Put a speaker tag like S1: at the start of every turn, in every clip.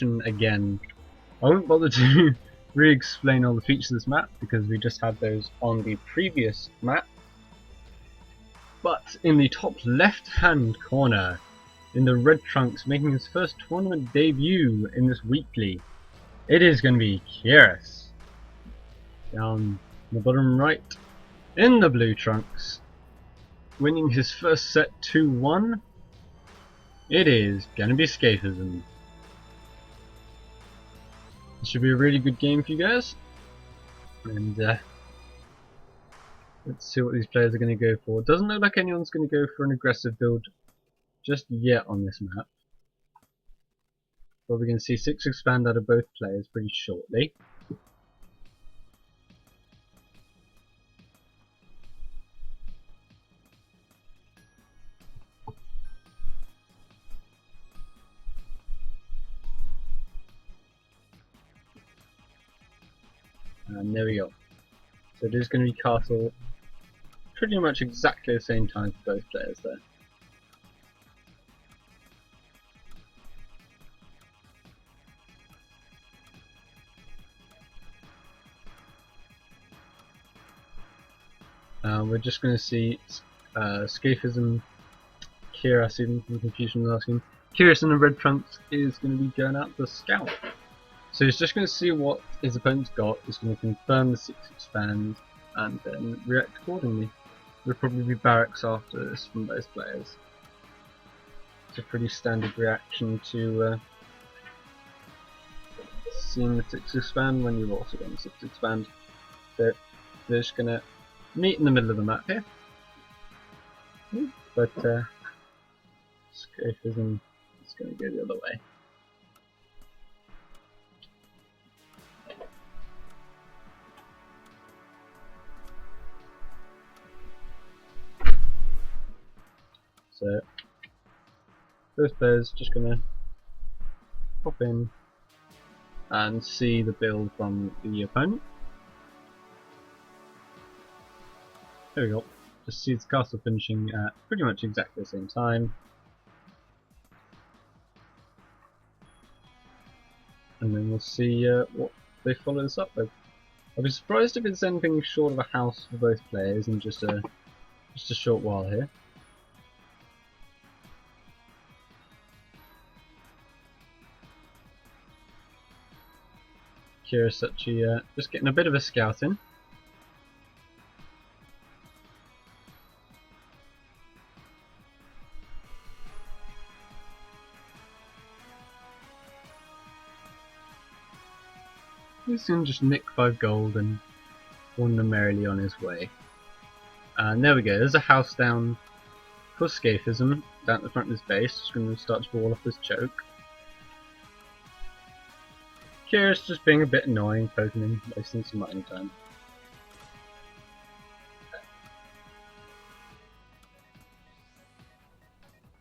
S1: again. I won't bother to re-explain all the features of this map because we just had those on the previous map. But in the top left hand corner, in the red trunks, making his first tournament debut in this weekly, it is going to be Keiras. Down the bottom right, in the blue trunks, winning his first set 2-1, it is going to be Scaphism. This should be a really good game for you guys, and let's see what these players are going to go for. It doesn't look like anyone's going to go for an aggressive build just yet on this map. But we're going to see 6 expand out of both players pretty shortly. And there we go. So it is going to be castle pretty much exactly the same time for both players there. We're just going to see Scaphism, Keiras, even from confusion was asking. Keiras in the red trunks is going to be going out to scout. So he's just going to see what his opponent's got, he's going to confirm the 6 expand, and then react accordingly. There'll probably be barracks after this from both players. It's a pretty standard reaction to seeing the 6 expand when you've also got the 6 expand. So they're just going to meet in the middle of the map here. But Scaphism is going to go the other way. So both players just gonna pop in and see the build from the opponent. There we go. Just see the castle finishing at pretty much exactly the same time. And then we'll see what they follow this up with. I'll be surprised if it's anything short of a house for both players in just a short while here. Keiras actually just getting a bit of a scout in. He's going to just nick 5 gold and wander merrily on his way. And there we go, there's a house down for Scaphism, down at the front of his base. Just going to start to wall off his choke. Keiras just being a bit annoying, poking him, wasting some mining time.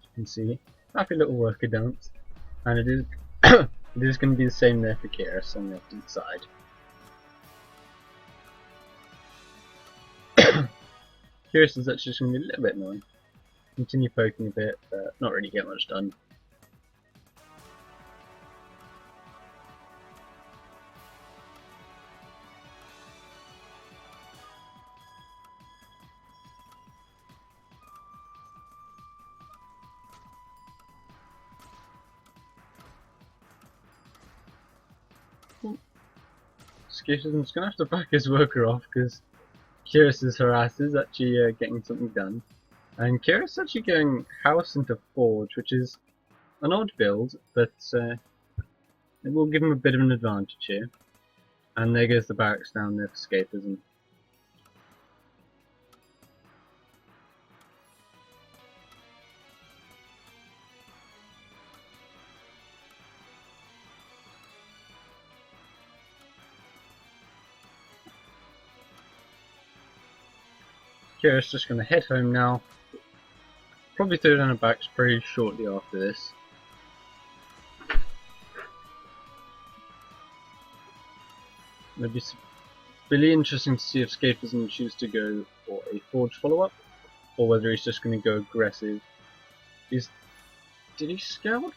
S1: You can see, happy little worker dance, and it is it is going to be the same there for Keiras on the opposite side. Keiras is actually just going to be a little bit annoying. Continue poking a bit, but not really get much done. Scaphism's going to have to back his worker off because Keiras' harass is actually getting something done. And Keiras is actually going house into forge, which is an odd build, but it will give him a bit of an advantage here. And there goes the barracks down there for Scaphism. Keiras just going to head home now. Probably throw down a barracks pretty shortly after this. It'll be really interesting to see if Scaphism chooses to go for a forge follow-up, or whether he's just going to go aggressive. Did he scout?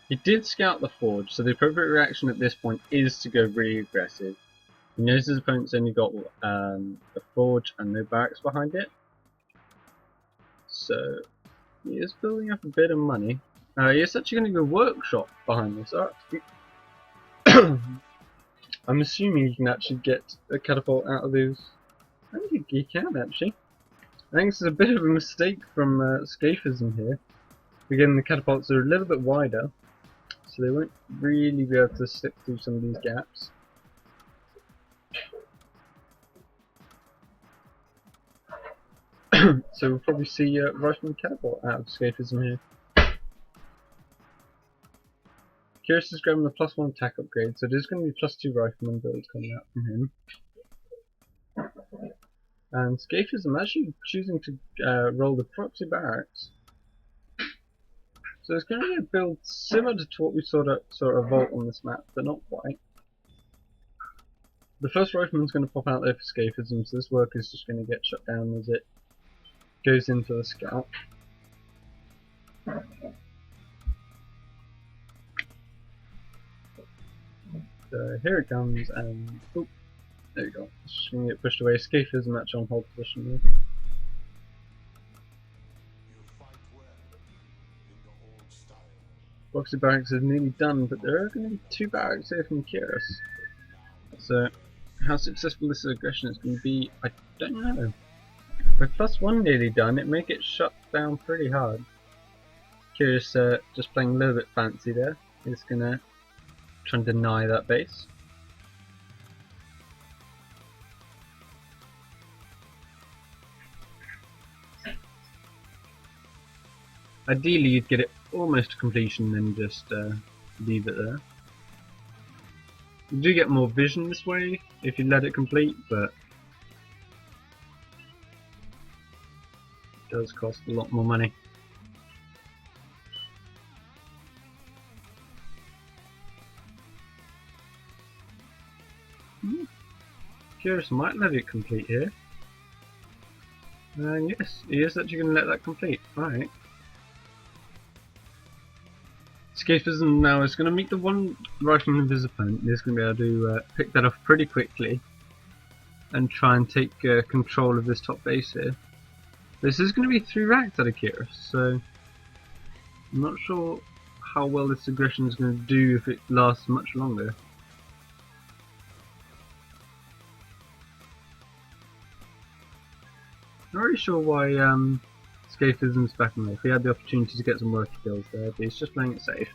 S1: He did scout the forge, so the appropriate reaction at this point is to go really aggressive. He knows his opponent's only got the forge and no barracks behind it, so he is building up a bit of money. He is actually going to go workshop behind this. I'm assuming you can actually get a catapult out of those. I don't think you can actually. I think this is a bit of a mistake from Scaphism here. Again, the catapults are a little bit wider, so they won't really be able to slip through some of these gaps. So we'll probably see Rifleman catapult out of Scaphism here. Keiras is grabbing the +1 attack upgrade, so there's going to be +2 Rifleman builds coming out from him. And Scaphism actually choosing to roll the proxy barracks. So it's going to be a build similar to what we saw at Vault on this map, but not quite. The first Rifleman's going to pop out there for Scaphism, so this work is just going to get shut down as it goes into the scout. So here it comes, and oh, there we go. It's just going to get pushed away. Scaphism actually on hold position here. Proxy barracks is nearly done, but there are going to be 2 barracks here from Keiras. So how successful this aggression is going to be, I don't know. With +1 nearly done, it may get shut down pretty hard. Keiras just playing a little bit fancy there. He's going to try and deny that base. Ideally you'd get it almost to completion and then just leave it there. You do get more vision this way if you let it complete, but it does cost a lot more money. Keiras might let it complete here. And yes, he is actually going to let that complete. Alright. Scaphism now is going to meet the one Rifleman of his opponent. He's going to be able to pick that off pretty quickly and try and take control of this top base here. This is going to be 3 racks out of Keiras, so I'm not sure how well this aggression is going to do if it lasts much longer. Not really sure why Scaphism's backing off. He had the opportunity to get some worker kills there, but he's just playing it safe.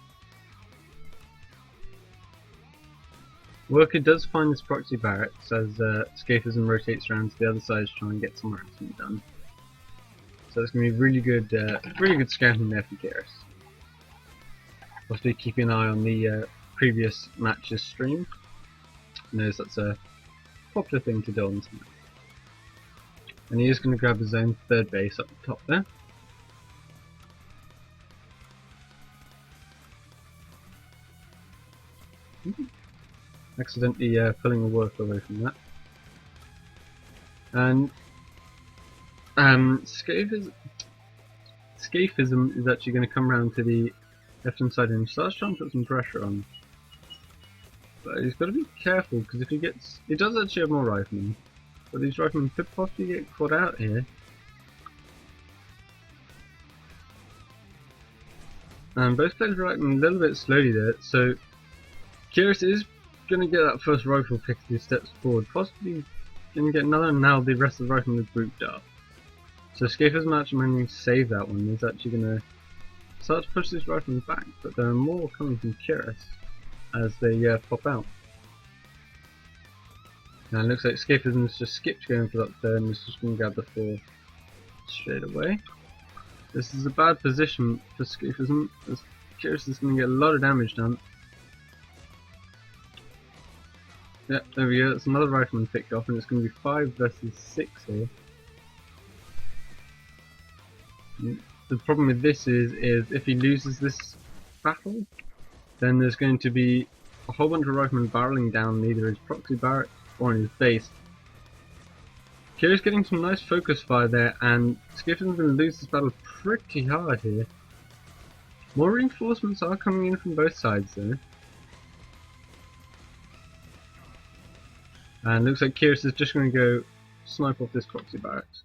S1: Worker does find this proxy barracks as Scaphism rotates around to the other side to try and get some harassment done. So it's going to be really good scouting there for Keiras. Possibly keeping an eye on the previous match's stream. He knows that's a popular thing to do on this match. And he is going to grab his own 3rd base up the top there. Accidentally pulling a worker away from that. And Scaphism is actually going to come around to the left-hand side and starts trying to put some pressure on. But he's got to be careful because if he does actually have more riflemen. But these riflemen could possibly get caught out here. And both players are acting a little bit slowly there, so Keiras is going to get that first rifle pick a few steps forward, possibly going to get another, and now the rest of the riflemen are grouped up. So Scaphism actually managing to save that one. He's actually going to start to push these riflemen back, but there are more coming from Keiras as they pop out. Now it looks like Scaphism's just skipped going for that 3rd and is just going to grab the 4 straight away. This is a bad position for Scaphism as Keiras is going to get a lot of damage done. Yep, there we go, it's another rifleman picked off and it's going to be 5 versus 6 here. The problem with this is if he loses this battle, then there's going to be a whole bunch of riflemen barreling down either his proxy barracks or in his base. Keiras getting some nice focus fire there, and Scaphism's going to lose this battle pretty hard here. More reinforcements are coming in from both sides though. And looks like Keiras is just going to go snipe off this proxy barracks.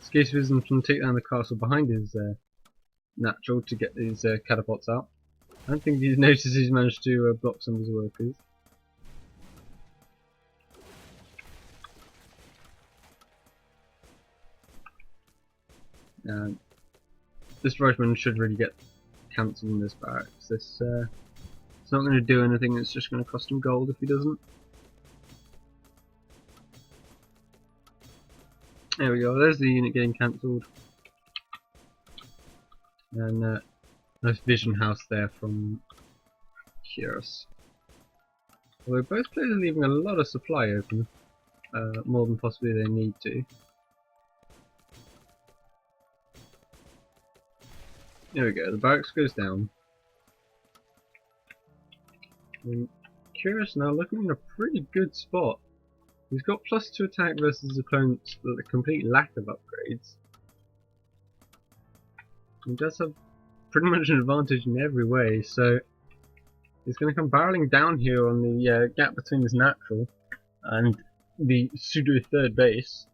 S1: Scaphism can take down the castle behind his natural to get these catapults out. I don't think he's noticed he's managed to block some of his workers. This rifleman should really get cancelled in this barracks. It's not going to do anything, it's just going to cost him gold if he doesn't. There we go, there's the unit getting cancelled. And nice vision house there from Keiras. Although both players are leaving a lot of supply open, more than possibly they need to. There we go, the barracks goes down. And Keiras now looking in a pretty good spot. He's got +2 attack versus opponents with a complete lack of upgrades. He does have pretty much an advantage in every way, so he's going to come barreling down here on the gap between his natural and the pseudo third base.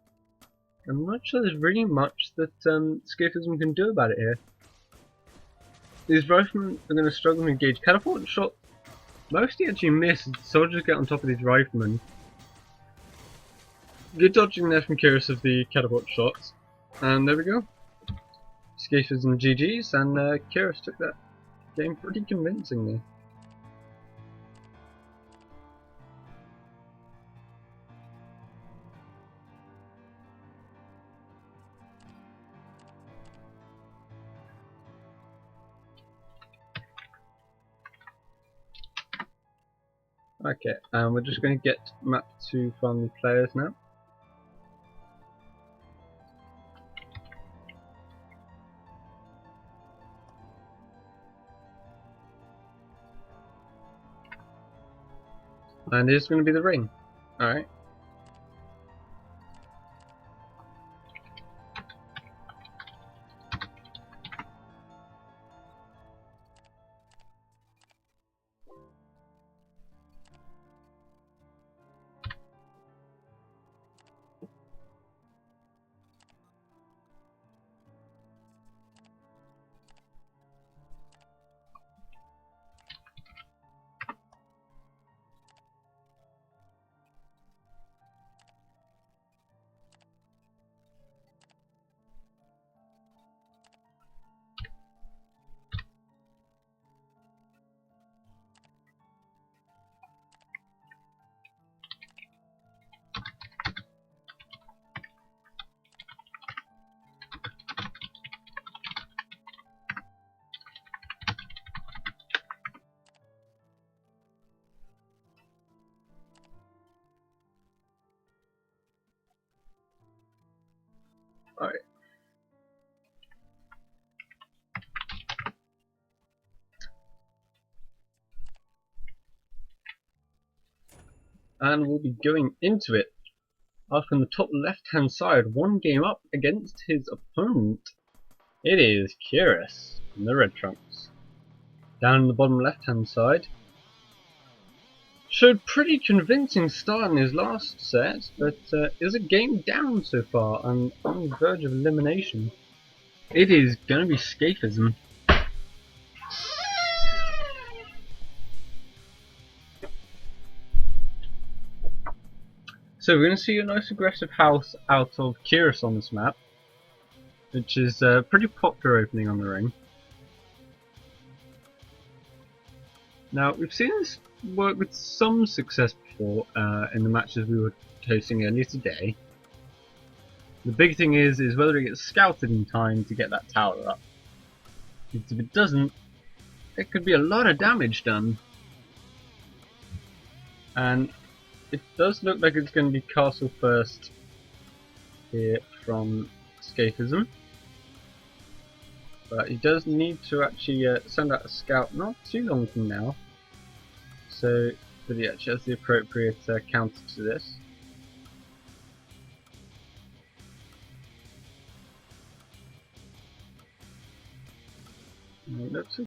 S1: I'm not sure there's really much that Scaphism can do about it here. These riflemen are going to struggle to engage. Catapult shot mostly actually miss. Soldiers get on top of these riflemen. Good dodging there from Keiras of the catapult shots. And there we go. Scaphism GG's, and Keiras took that game pretty convincingly. Okay, we're just going to get map to find the players now. And it's going to be the ring. Alright. Alright. And we'll be going into it. Up in the top left hand side, one game up against his opponent. It is Keiras from the Red Trunks. Down in the bottom left hand side, showed pretty convincing start in his last set, but is a game down so far and on the verge of elimination. It is going to be Scaphism. So we're going to see a nice aggressive house out of Keiras on this map, which is a pretty popular opening on the ring. Now we've seen this work with some success before in the matches we were hosting earlier today. The big thing is whether it gets scouted in time to get that tower up. Because if it doesn't, there could be a lot of damage done. And it does look like it's going to be castle first here from Scaphism. But he does need to actually send out a scout not too long from now. So that he actually has the appropriate counter to this. Let's see.